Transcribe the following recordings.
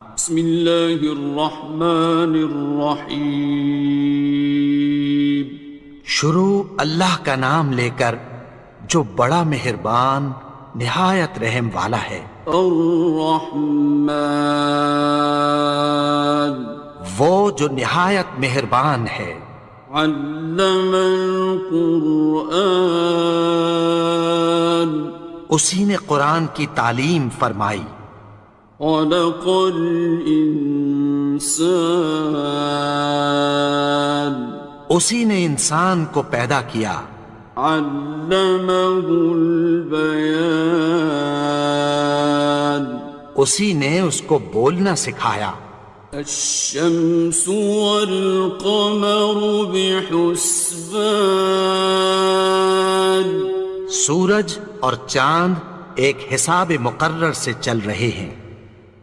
بسم اللہ الرحمن الرحیم۔ شروع اللہ کا نام لے کر جو بڑا مہربان نہایت رحم والا ہے۔ الرحمن، وہ جو نہایت مہربان ہے۔ علم القرآن، اسی نے قرآن کی تعلیم فرمائی۔ خلق الانسان، اسی نے انسان کو پیدا کیا۔ علمہ البیان، اسی نے اس کو بولنا سکھایا۔ الشمس والقمر بحسبان، سورج اور چاند ایک حساب مقرر سے چل رہے ہیں۔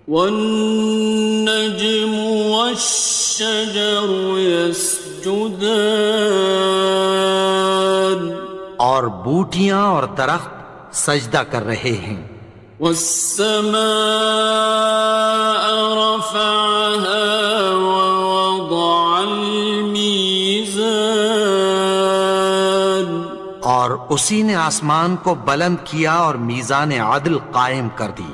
والنجم والشجر يسجدان، اور بوٹیاں اور درخت سجدہ کر رہے ہیں۔ والسماء رفعها ووضع الميزان، اور اسی نے آسمان کو بلند کیا اور میزان عدل قائم کر دی۔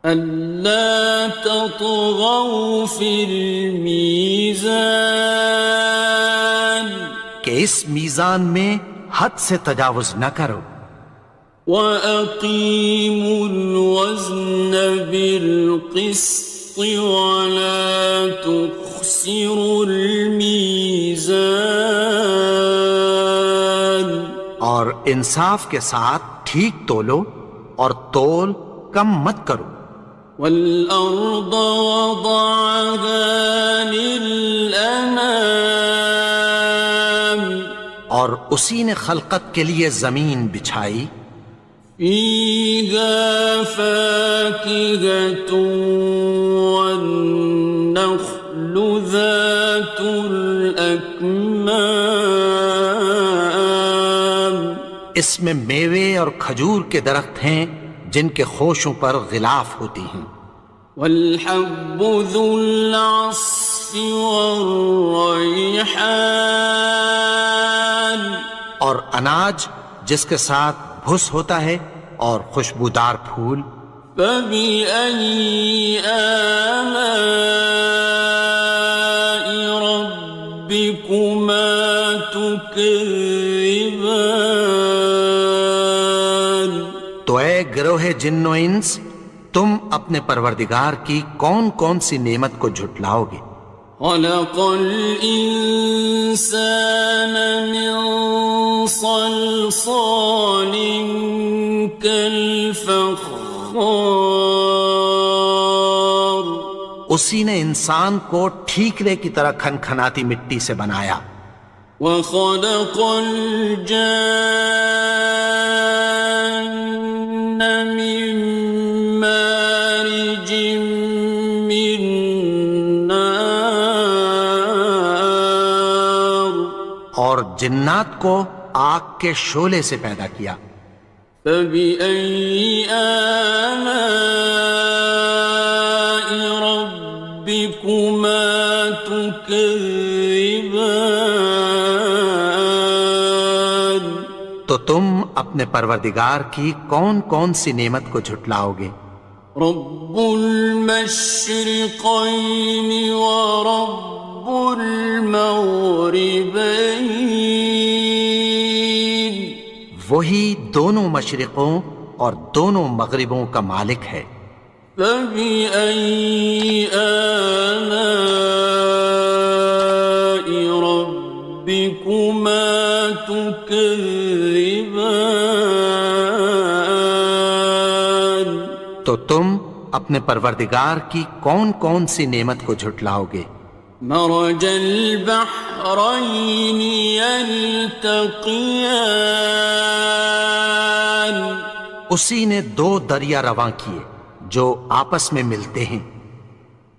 ألا تطغوا في الميزان، کہ اس میزان میں حد سے تجاوز نہ کرو۔ وَأَقِيمُوا الْوَزْنَ بِالْقِسْطِ وَلَا تُخْسِرُوا الْمِيزَانَ، اور انصاف کے ساتھ ٹھیک تولو اور تول کم مت کرو۔ وَالْأَرْضَ وَضَعَهَا لِلْأَنَامِ، اور اسی نے خلقت کے لیے زمین بچھائی۔ فِيهَا فَاكِهَةٌ وَالنَّخْلُ ذَاتُ الْأَكْمَامِ، اس میں میوے اور کھجور کے درخت ہیں جن کے خوشوں پر غلاف ہوتی ہیں۔ وَالْحَبُّ ذُو الْعَصْفِ وَالرَّيْحَانِ، اور اناج جس کے ساتھ بھس ہوتا ہے اور خوشبودار پھول۔ فَبِأَيِّ آلَاءِ رَبِّكُمَا تُكَذِّبَانِ، تو اے گروہ جن و انس، تم اپنے پروردگار کی کون کون سی نعمت کو جھٹلاؤ گے؟ خَلَقَ الْإِنسَانَ مِنْ صَلْصَالٍ كَالْفَخَّارِ، اسی نے انسان کو ٹھیکرے کی طرح کھنکھناتی مٹی سے بنایا۔ وَخَلَقَ الْجَانَّ مِن مَّارِجٍ مِّن نَّارٍ، اور جنات کو آگ کے شعلے سے پیدا کیا۔ فَبِأَيِّ آلَاءِ رَبِّكُمَا تُكَذِّبَانِ، تو تم اپنے پروردگار کی کون کون سی نعمت کو جھٹلاؤ گے؟ رب المشرقين ورب المغربين، وہی دونوں مشرقوں اور دونوں مغربوں کا مالک ہے۔ فبأي آلاء ربكما تكذبان، تو تم اپنے پروردگار کی کون کون سی نعمت کو جھٹلاؤ گے؟ مرج البحرين يلتقيان، اسی نے دو دریا رواں کیے جو آپس میں ملتے ہیں۔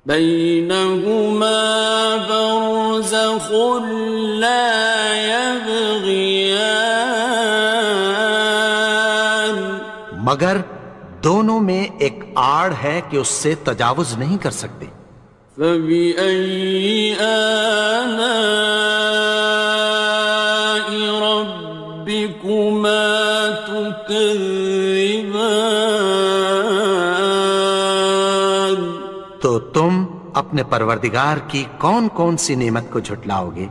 بينهما برزخ لا يبغيان، مگر دونوں میں ایک آڑ ہے کہ اس سے تجاوز نہیں کر سکتے۔ فبأي آلاء ربكما تكذبان؟ تو تم اپنے پروردگار کی کون کون سی نعمت کو جھٹلاؤ گے؟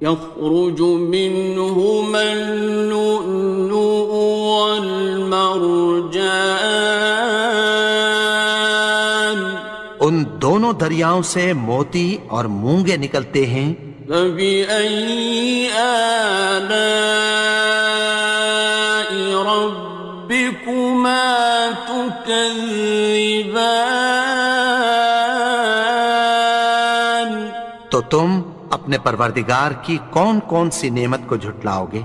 يخرج منهما اللؤلؤ والمرجان، ان دونوں دریاؤں سے موتی اور مونگے نکلتے ہیں۔ فبأي آلاء ربكما تكذبان؟ تو تم اپنے پروردگار کی کون کون سی نعمت کو جھٹلاؤ گے؟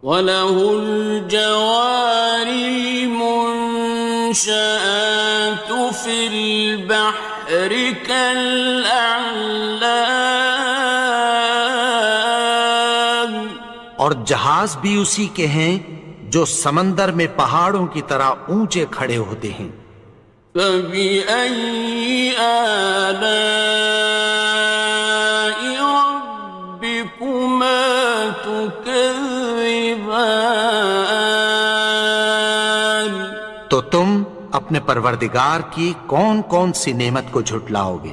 وَلَهُ الْجَوَارِ الْمُنشَآتُ فِي الْبَحْرِ كَالْأَعْلَامِ، اور جہاز بھی اسی کے ہیں جو سمندر میں پہاڑوں کی طرح اونچے کھڑے ہوتے ہیں۔ فَبِأَيِّ آلَاءِ رَبِّكُمَا تُكَذِّبَانِ؟ تو تم اپنے پروردگار کی کون کون سی نعمت کو جھٹلاؤ گے؟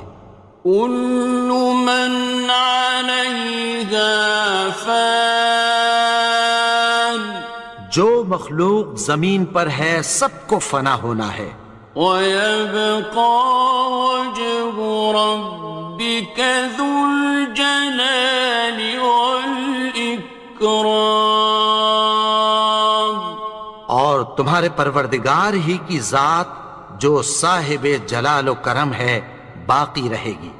كُلُّ مَنْ عَلَيْهَا فَانٍ، جو مخلوق زمین پر ہے سب کو فنا ہونا ہے۔ وَيَبْقَى وَجْهُ رَبِّكَ ذُو الْجَلَالِ وَالْإِكْرَامِ، اور تمہارے پروردگار ہی کی ذات جو صاحب جلال و کرم ہے باقی رہے گی۔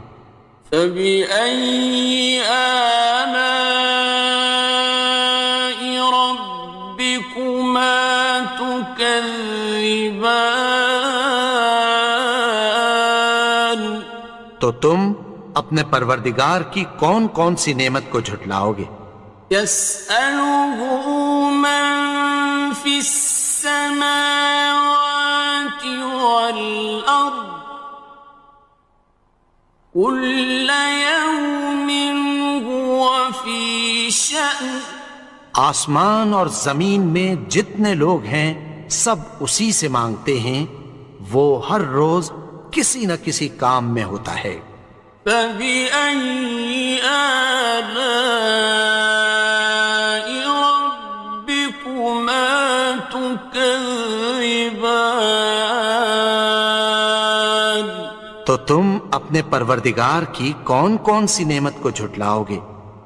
فَبِأَيِّ آلَاءِ رَبِّكُمَا تُكَذِّبَانِ؟ تو تم اپنے پروردگار کی کون کون سی نعمت کو جھٹلاؤ گے؟ يَسْأَلُهُ مَن فِي السَّمَاوَاتِ وَالْأَرْضِ كُلَّ يَوْمٍ هُوَ فِي شَأْنٍ، آسمان اور زمین میں جتنے لوگ ہیں سب اسی سے مانگتے ہیں، وہ ہر روز کسی نہ کسی کام میں ہوتا ہے۔ فَبِأَيِّ آلَاءِ رَبِّكُمَا تُكَذِّبَانِ؟ تو تم اپنے پروردگار کی کون کون سی نعمت کو جھٹلاؤ گے؟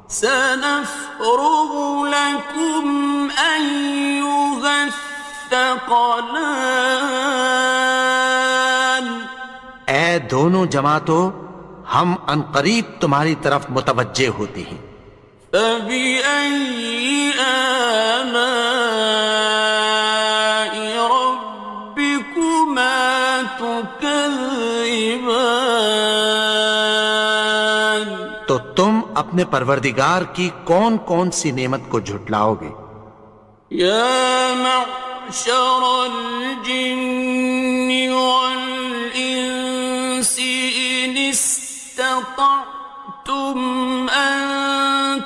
سَنَفْرُغُ لَكُمْ أَيُّهَ الثَّقَلَانِ، اے دونوں جماعتوں، ہم عنقریب تمہاری طرف متوجہ ہوتے ہیں۔ فَبِأَيِّ آلَاءِ رَبِّكُمَا تُكَذِّبَانِ؟ تو تم اپنے پروردگار کی کون کون سی نعمت کو جھٹلاؤ گے؟ يَا مَعْشَرَ الْجِنِّ وَالْإِنسِ إِنِ اسْتَطَعْتُمْ أَن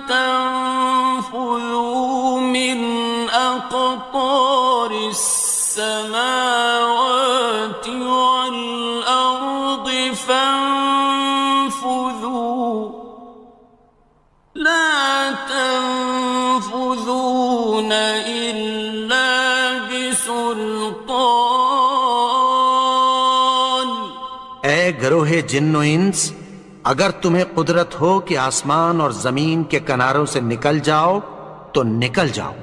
تَنفُذُوا مِنْ أَقْطَارِ السَّمَاوَاتِ وَالْأَرْضِ فَانفُذُوا لَا تَنفُذُونَ إِلَّا بِسُلْطَانٍ۔ اے گروہ جن و انس، اگر تمہیں قدرت ہو کہ آسمان اور زمین کے کناروں سے نکل جاؤ تو نکل جاؤ،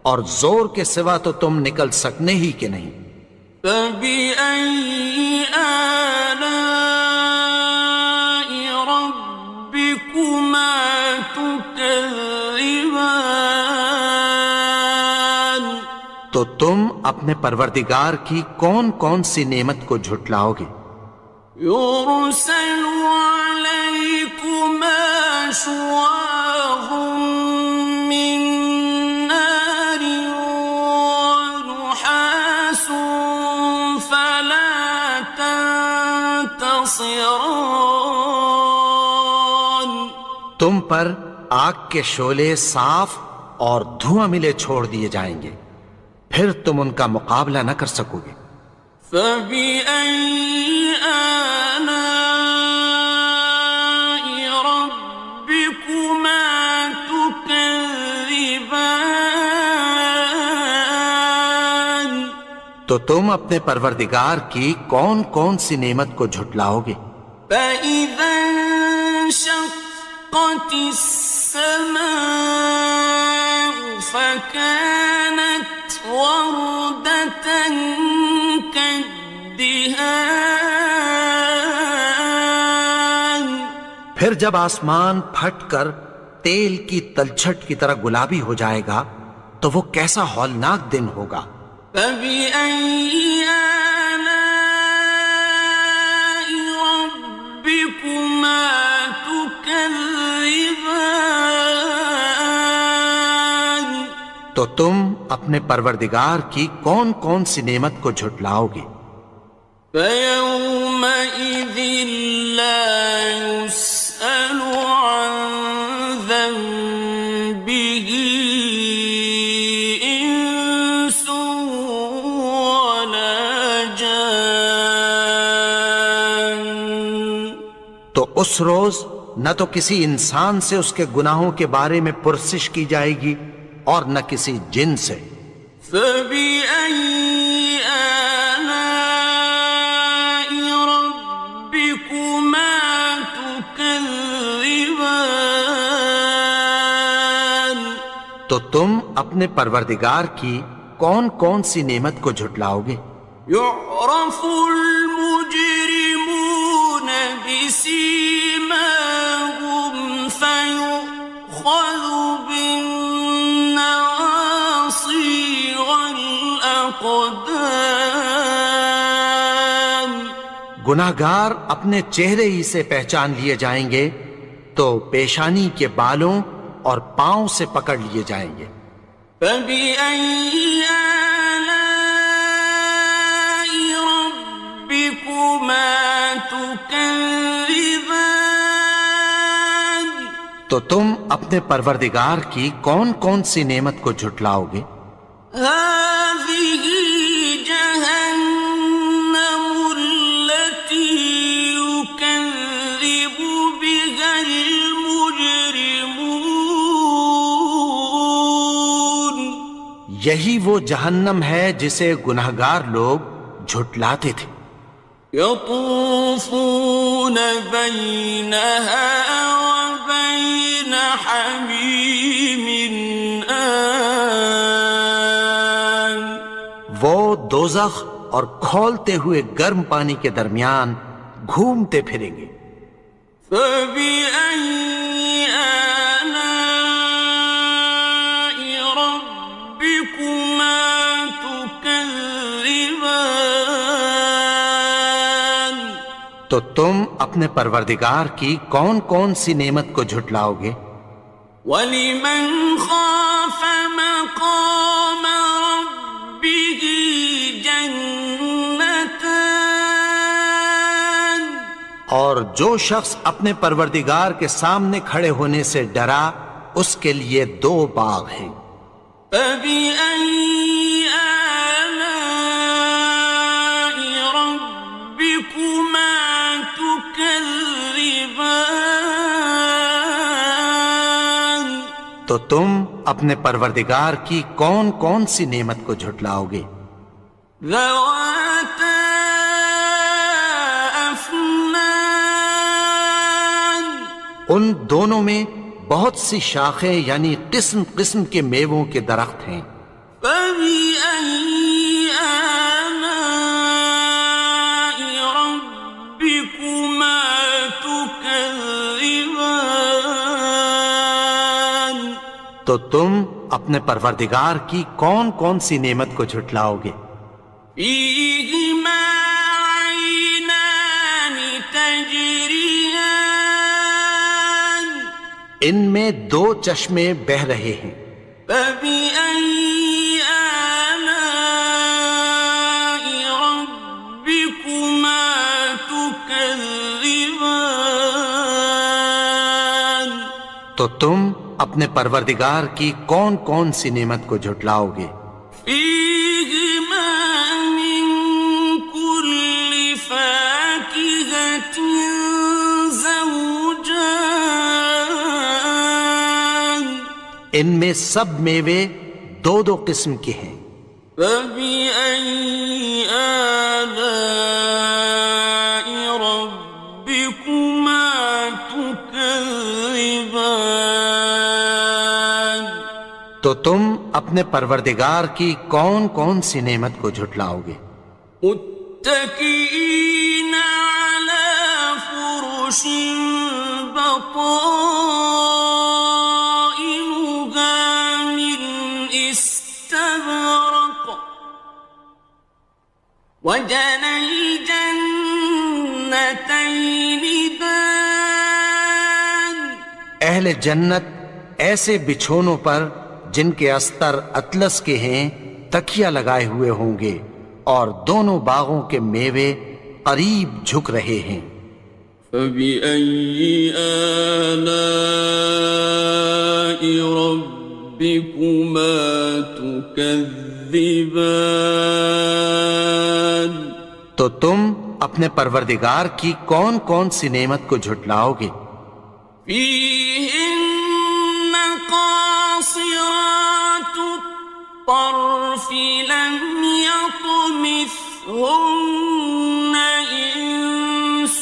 اور زور کے سوا تو تم نکل سکنے ہی کہ نہیں۔ فَبِأَيِّ آلَاءِ رَبِّكُمَا تُكَذِّبَانِ؟ تو تم اپنے پروردگار کی کون کون سی نعمت کو جھٹلاؤ گے؟ يُرْسَلُ عَلَيْكُمَا شُوَاظٌ مِّن نَّارٍ وَنُحَاسٌ ينتصران تم پر آگ کے شعلے صاف اور دھواں ملے چھوڑ دیے جائیں گے، پھر تم ان کا مقابلہ نہ کر سکو گے۔ فبأي آلاء ربكما تكذبان تو تم اپنے پروردگار کی کون کون سی نعمت کو جھٹلاؤ گے؟ فإذا انشقت السماء فكانت وردة كالدهان پھر جب آسمان پھٹ کر تیل کی تلچھٹ کی طرح گلابی ہو جائے گا تو وہ کیسا ہولناک دن ہوگا۔ فبأي آلاء ربكما تكذبان تو تم اپنے پروردگار کی کون کون سی نعمت کو جھٹلاؤ گے؟ فيومئذ لا يسأل عن ذنبه إنس ولا جان تو اس روز نہ تو کسی انسان سے اس کے گناہوں کے بارے میں پرسش کی جائے گی اور نہ کسی جن سے۔ فبأي آلاء ربكما تكذبان تو تم اپنے پروردگار کی کون کون سی نعمت کو جھٹلاؤ گے؟ يعرف المجرمون بسيماهم فيؤخذ بالنواصي والأقدام گناہگار اپنے چہرے ہی سے پہچان لیے جائیں گے تو پیشانی کے بالوں اور پاؤں سے پکڑ لیے جائیں گے۔ فبأي آلاء ربكما تكذبان تو تم اپنے پروردگار کی کون کون سی نعمت کو جھٹلاؤ گے؟ هذه جهنم التي يكذب بها المجرمون یہی وہ جہنم ہے جسے گناہگار لوگ جھٹلاتے تھے۔ يطوفون بينها وبين حميم آن وہ دوزخ اور کھولتے ہوئے گرم پانی کے درمیان گھومتے پھریں گے۔ فبأي آلاء ربكما تكذبان تو تم اپنے پروردگار کی کون کون سی نعمت کو جھٹلاؤ گے؟ وَلِمَنْ خَافَ مَقَامَ رَبِّهِ جَنَّتَانِ اور جو شخص اپنے پروردگار کے سامنے کھڑے ہونے سے ڈرا اس کے لیے دو باغ ہیں۔ فَبِأَيِّ آلَاءِ رَبِّكُمَا تُكَذِّبَانِ تو تم اپنے پروردگار کی کون کون سی نعمت کو جھٹلاؤ گے؟ ذَوَاتَا أَفْنَانٍ ان دونوں میں بہت سی شاخیں یعنی قسم قسم کے میووں کے درخت ہیں۔ فَبِأَيِّ آلَاءِ رَبِّكُمَا تُكَذِّبَانِ تو تم اپنے پروردگار کی کون کون سی نعمت کو جھٹلاؤ گے؟ فِيهِمَا عَيْنَانِ تَجْرِيَانِ ان میں دو چشمے بہہ رہے ہیں۔ فَبِأَيِّ آلَاءِ رَبِّكُمَا تُكَذِّبَانِ تكذبان تو تم اپنے پروردگار کی کون کون سی نعمت کو جھٹلاؤ گے؟ فيهما من كل فاكهة زوجان ان میں سب میوے دو دو قسم کے ہیں۔ فبأي آلاء ربكما تكذبان تو تم اپنے پروردگار کی کون کون سی نعمت کو جھٹلاؤ گے؟ متكئين على فرش بطائنها من استبرق وجنى الجنتين دان اہل جنت ایسے بچھونوں پر جن کے استر اطلس کے ہیں تکیہ لگائے ہوئے ہوں گے، اور دونوں باغوں کے میوے قریب جھک رہے ہیں۔ فبأي آلاء ربكما تكذبان تو تم اپنے پروردگار کی کون کون سی نعمت کو جھٹلاؤ گے؟ فيهن قاصرات الطرف لم يطمثهن إنس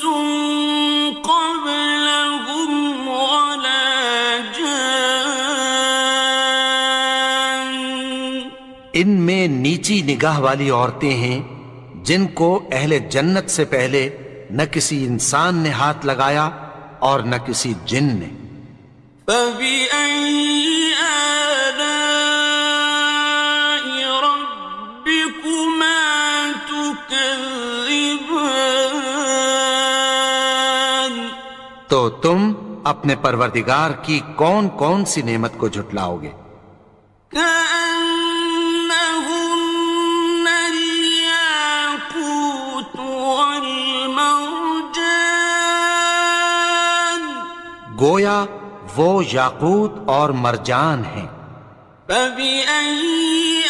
قبلهم ولا جان ان میں نیچی نگاہ والی عورتیں ہیں جن کو اہل جنت سے پہلے نہ کسی انسان نے ہاتھ لگایا اور نہ کسی جن نے۔ فبأي آلاء ربكما تكذبان تو تم اپنے پروردگار کی کون کون سی نعمت کو جھٹلاؤ گے؟ كأنهن الياقوت والمرجان گویا وہ یاقوت اور مرجان ہیں۔ فبأي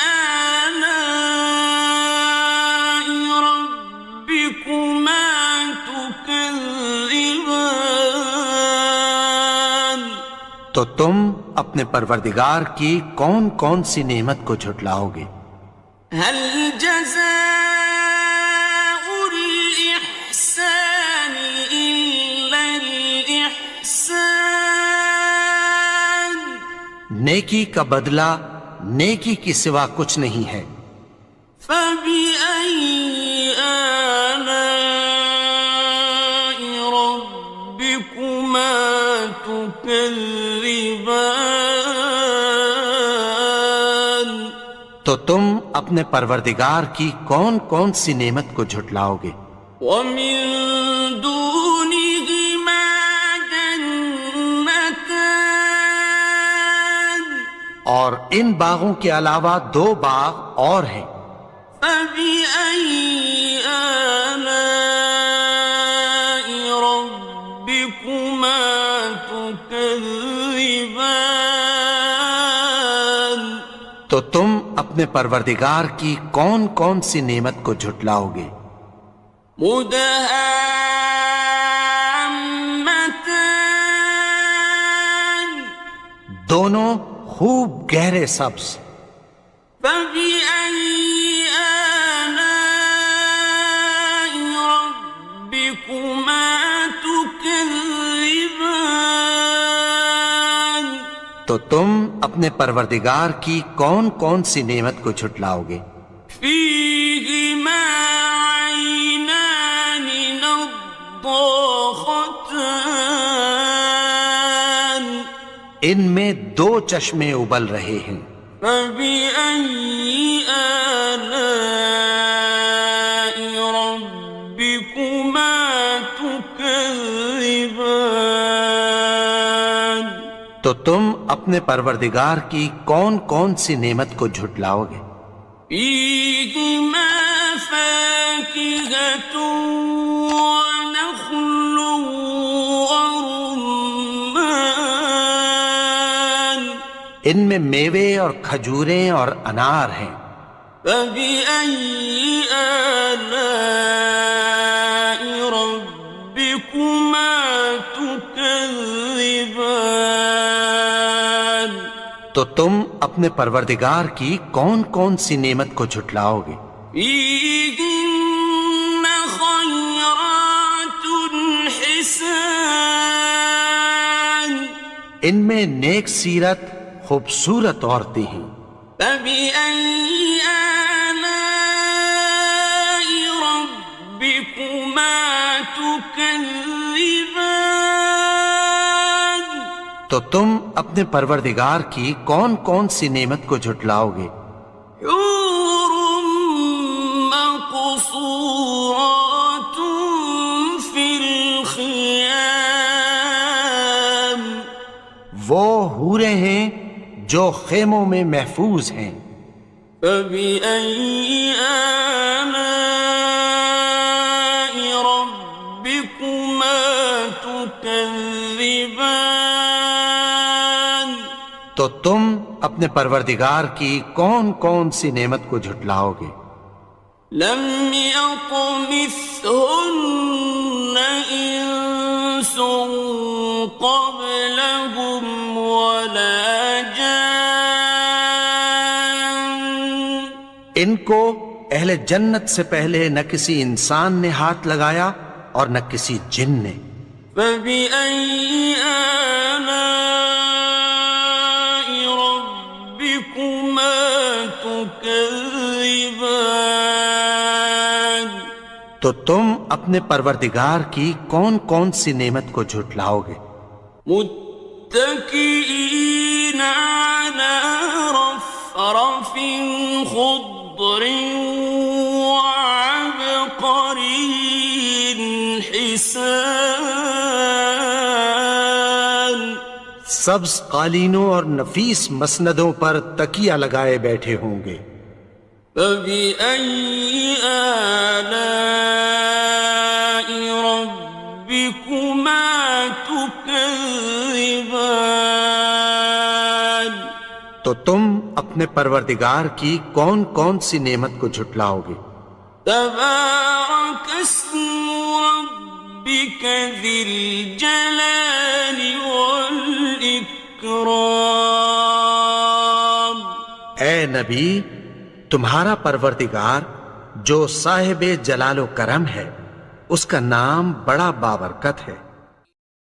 آلاء ربكما تكذبان تو تم اپنے پروردگار کی کون کون سی نعمت کو جھٹلاؤ گے؟ هل جزاء الإحسان إلا الإحسان نیکی کا بدلہ نیکی کی سوا کچھ نہیں ہے۔ فبأي آلاء ربكما تكذبان تو تم اپنے پروردگار کی کون کون سی نعمت کو جھٹلاؤ گے؟ ومن دونهما جنتان اور ان باغوں کے علاوہ دو باغ اور ہیں۔ فبأي آلاء ربكما تكذبان تو تم اپنے پروردگار کی کون کون سی نعمت کو جھٹلاؤ گے؟ مدهامتان دونوں خوب گہرے سبز۔ فبأي آلاء ربكما تكذبان تو تم اپنے پروردگار کی کون کون سی نعمت کو جھٹلاؤ گے؟ فيهما عينان نضاختان ان میں دو چشمے ابل رہے ہیں۔ فبأي آلاء ربكما تكذبان تو تم اپنے پروردگار کی کون کون سی نعمت کو جھٹلاؤ گے؟ فيهما فاكهة ونخل ان میں میوے اور کھجوریں اور انار ہیں۔ فبأي آلاء ربكما تكذبان؟ تو تم اپنے پروردگار کی کون کون سی نعمت کو جھٹلاؤ گے؟ فيهن خيرات حسان، ان میں نیک سیرت خوبصورت عورتیں ہیں۔ فبأي آلاء ربكما تكذبان؟ تو تم اپنے پروردگار کی کون کون سی نعمت کو جھٹلاؤ گے؟ حور مقصورات في الخيام، وہ حوریں ہیں جو خیموں میں محفوظ ہیں۔ فبأي آلاء ربكما تكذبان؟ تو تم اپنے پروردگار کی کون کون سی نعمت کو جھٹلاؤ گے؟ لم يطمثهن إنس قبلهم ولا جان، ان کو اہل جنت سے پہلے نہ کسی انسان نے ہاتھ لگایا اور نہ کسی جن نے۔ فبأي آلاء ربكما تكذبان؟ تو تم اپنے پروردگار کی کون کون سی نعمت کو جھٹلاؤ گے؟ متكئين على رفرف خضر وعبقري حسان، سبز قالینوں اور نفیس مسندوں پر تکیہ لگائے بیٹھے ہوں گے۔ فبأي آلاء ربكما تكذبان؟ تو تم اپنے پروردگار کی کون کون سی نعمت کو جھٹلاؤ گے؟ تبارك اسم ربك ذي الجلال والإكرام۔ اے نبی، تمہارا پروردگار جو صاحب جلال و کرم ہے، اس کا نام بڑا بابرکت ہے۔